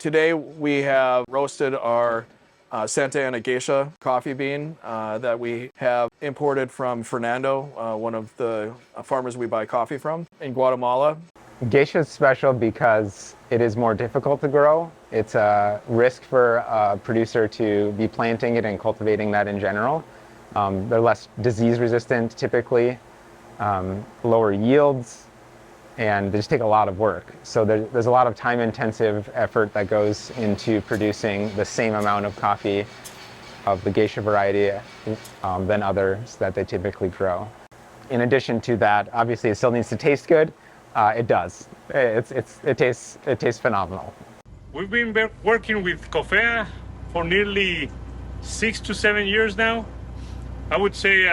Today we have roasted our Santa Ana Geisha coffee bean that we have imported from Fernando, one of the farmers we buy coffee from in Guatemala. Geisha is special because it is more difficult to grow. It's a risk for a producer to be planting it and cultivating that in general. They're less disease resistant typically, lower yields, and they just take a lot of work. So there's a lot of time-intensive effort that goes into producing the same amount of coffee of the Geisha variety than others that they typically grow. In addition to that, obviously it still needs to taste good. It does. It tastes phenomenal. We've been working with Coffea for nearly 6 to 7 years now. I would say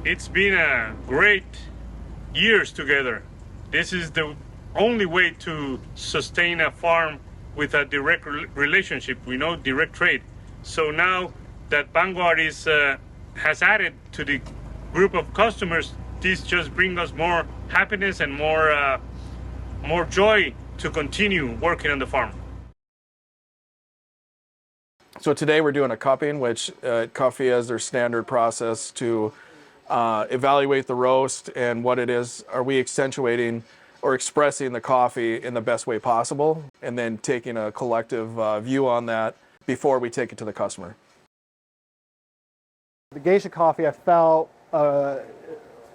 it's been a great years together. This is the only way to sustain a farm with a direct relationship, direct trade. So now that Vanguard has added to the group of customers, this just brings us more happiness and more joy to continue working on the farm. So today we're doing a cupping, which Coffea is their standard process to evaluate the roast and what it is. Are we accentuating or expressing the coffee in the best way possible, and then taking a collective view on that before we take it to the customer. The Geisha coffee I felt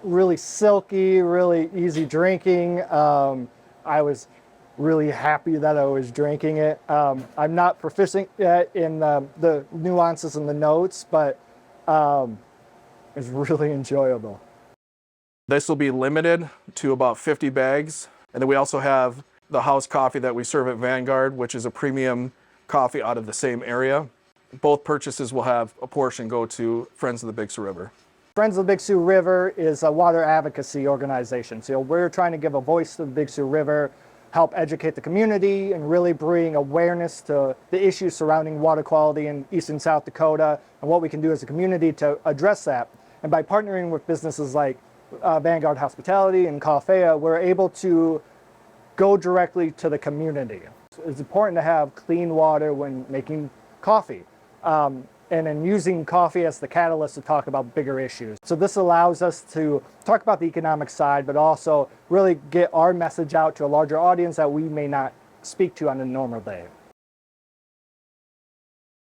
really silky, really easy drinking. I was really happy that I was drinking it. I'm not proficient yet in the nuances and the notes, but it's really enjoyable. This will be limited to about 50 bags. And then we also have the house coffee that we serve at Vanguard, which is a premium coffee out of the same area. Both purchases will have a portion go to Friends of the Big Sioux River. Friends of the Big Sioux River is a water advocacy organization. So we're trying to give a voice to the Big Sioux River, help educate the community, and really bring awareness to the issues surrounding water quality in East and South Dakota and what we can do as a community to address that. And by partnering with businesses like Vanguard Hospitality and Coffea, we're able to go directly to the community. It's important to have clean water when making coffee. And then using coffee as the catalyst to talk about bigger issues. So this allows us to talk about the economic side, but also really get our message out to a larger audience that we may not speak to on a normal day.